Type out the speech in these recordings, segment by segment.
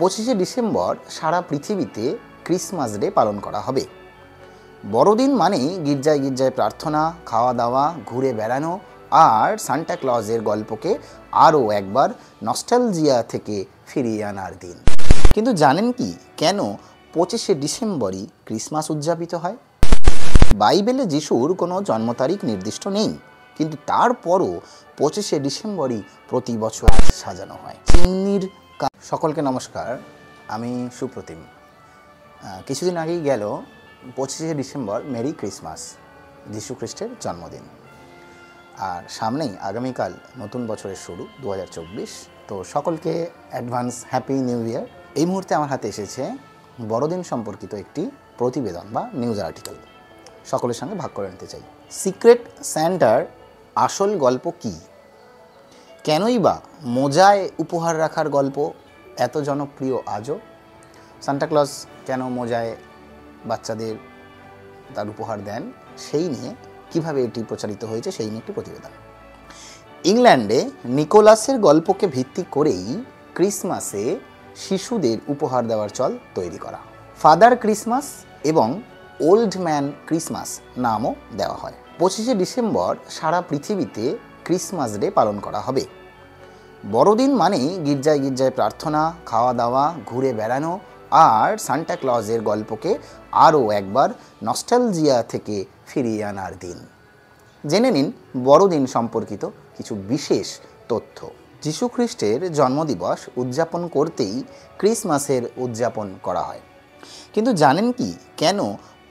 25শে December সারা পৃথিবীতে Christmas day পালন করা হবে। বড়দিন মানেই গির্জায় গির্জায় প্রার্থনা, খাওয়া দাওয়া, ঘুরে বেড়ানো আর সান্টা ক্লজের গল্পকে আরও একবার নস্টালজিয়া থেকে ফিরিয়ে আনার দিন। কিন্তু জানেন কি কেন 25শে ডিসেম্বরই ক্রিসমাস উদযাপিত হয়? বাইবেলে যিশুর কোনো জন্ম তারিখ নির্দিষ্ট নেই, কিন্তু তারপরও 25শে ডিসেম্বরই প্রতি বছর সাজানো হয়। চিমনির সকলকে নমস্কার, আমি সুপ্রতিম। কিছুদিন আগেই গেল 25শে ডিসেম্বর, মেরি ক্রিসমাস, যিশু খ্রিস্টের জন্মদিন। আর সামনেই আগামীকাল নতুন বছরের শুরু 2024। তো সকলকে অ্যাডভান্স হ্যাপি নিউ ইয়ার। এই মুহূর্তে আমার হাতে এসেছে বড়দিন সম্পর্কিত একটি প্রতিবেদন বা নিউজ আর্টিকেল, সকলের সঙ্গে ভাগ করে নিতে চাই। সিক্রেট স্যান্টার আসল গল্প কি? কেনই বা মোজায় উপহার রাখার গল্প এত জনপ্রিয় আজও? সান্টা ক্লজ কেন মোজায় বাচ্চাদের তার উপহার দেন, সেই নিয়ে কিভাবে এটি প্রচারিত হয়েছে সেই নিয়ে একটি প্রতিবেদন। ইংল্যান্ডে নিকোলাসের গল্পকে ভিত্তি করেই ক্রিসমাসে শিশুদের উপহার দেওয়ার চল তৈরি করা। ফাদার ক্রিসমাস এবং ওল্ড ম্যান ক্রিসমাস নামও দেওয়া হয়। 25শে ডিসেম্বর সারা পৃথিবীতে ক্রিসমাস ডে পালন করা হবে। বড়দিন মানেই গির্জায় গির্জায় প্রার্থনা, খাওয়া দাওয়া, ঘুরে বেড়ানো আর সান্টা ক্লজের গল্পকে আরও একবার নস্টালজিয়া থেকে ফিরিয়ে আনার দিন। জেনে নিন বড়দিন সম্পর্কিত কিছু বিশেষ তথ্য। যিশু খ্রিস্টের জন্মদিবস উদযাপন করতেই ক্রিসমাসের উদযাপন করা হয়। কিন্তু জানেন কি কেন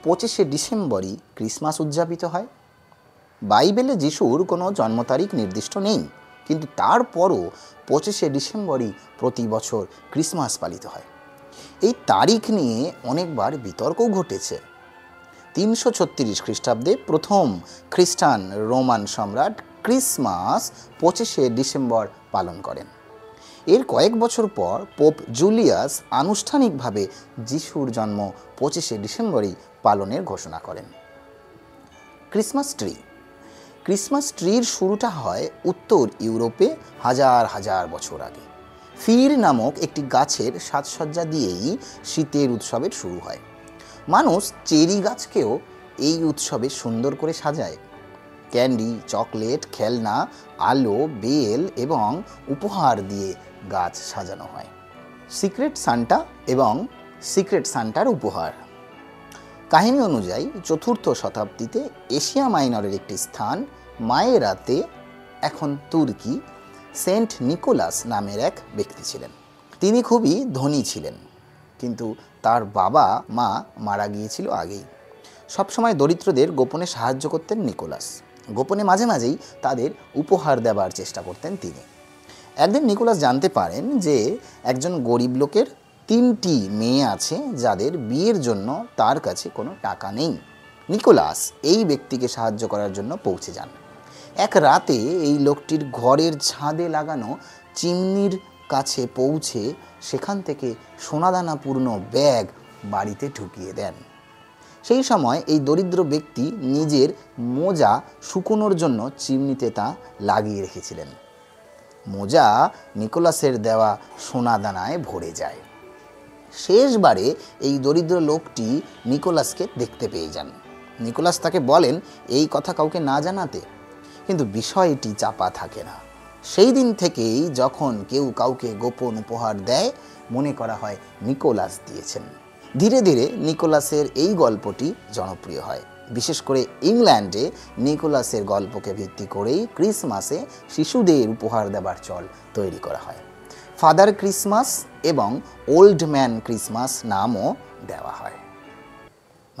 25শে ডিসেম্বরই ক্রিসমাস উদযাপিত হয়? বাইবেলে যিশুর কোনো জন্ম তারিখ নির্দিষ্ট নেই, কিন্তু তারপরও 25শে ডিসেম্বরই প্রতি বছর ক্রিসমাস পালিত হয়। এই তারিখ নিয়ে অনেকবার বিতর্কও ঘটেছে। 336 খ্রিস্টাব্দে প্রথম খ্রিস্টান রোমান সম্রাট ক্রিসমাস 25শে ডিসেম্বর পালন করেন। এর কয়েক বছর পর পোপ জুলিয়াস আনুষ্ঠানিকভাবে যিশুর জন্ম 25শে ডিসেম্বরই পালনের ঘোষণা করেন। Christmas tree. ক্রিসমাস ট্রির শুরুটা হয় উত্তর ইউরোপে হাজার হাজার বছর আগে। ফির নামক একটি গাছের সাজসজ্জা দিয়েই শীতের উৎসবের শুরু হয়। মানুষ চেরি গাছকেও এই উৎসবে সুন্দর করে সাজায়। ক্যান্ডি, চকলেট, খেলনা, আলো, বেল এবং উপহার দিয়ে গাছ সাজানো হয়। সিক্রেট সান্টা এবং সিক্রেট সান্টার উপহার। কাহিনী অনুযায়ী 4র্থ শতাব্দীতে এশিয়া মাইনরের একটি স্থান মায়েরাতে, এখন তুর্কি, সেন্ট নিকোলাস নামের এক ব্যক্তি ছিলেন। তিনি খুবই ধনী ছিলেন, কিন্তু তার বাবা মা মারা গিয়েছিল আগেই। সবসময় দরিদ্রদের গোপনে সাহায্য করতেন নিকোলাস। গোপনে মাঝে মাঝেই তাদের উপহার দেবার চেষ্টা করতেন তিনি। একদিন নিকোলাস জানতে পারেন যে একজন গরিব লোকের 3টি মেয়ে আছে যাদের বিয়ের জন্য তার কাছে কোনো টাকা নেই। নিকোলাস এই ব্যক্তিকে সাহায্য করার জন্য পৌঁছে যান। এক রাতে এই লোকটির ঘরের ছাদে লাগানো চিমনির কাছে পৌঁছে সেখান থেকে সোনাদানাপূর্ণ ব্যাগ বাড়িতে ঢুকিয়ে দেন। সেই সময় এই দরিদ্র ব্যক্তি নিজের মোজা শুকোনোর জন্য চিমনিতে তা লাগিয়ে রেখেছিলেন। মোজা নিকোলাসের দেওয়া সোনাদানায় ভরে যায়। শেষবারে এই দরিদ্র লোকটি নিকোলাসকে দেখতে পেয়ে যান। নিকোলাস তাকে বলেন এই কথা কাউকে না জানাতে, কিন্তু বিষয়টি চাপা থাকে না। সেই দিন থেকেই যখন কেউ কাউকে গোপন উপহার দেয়, মনে করা হয় নিকোলাস দিয়েছেন। ধীরে ধীরে নিকোলাসের এই গল্পটি জনপ্রিয় হয়। বিশেষ করে ইংল্যান্ডে নিকোলাসের গল্পকে ভিত্তি করেই ক্রিসমাসে শিশুদের উপহার দেবার চল তৈরি করা হয়। ফাদার ক্রিসমাস এবং ওল্ড ম্যান ক্রিসমাস নামও দেওয়া হয়।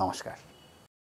নমস্কার।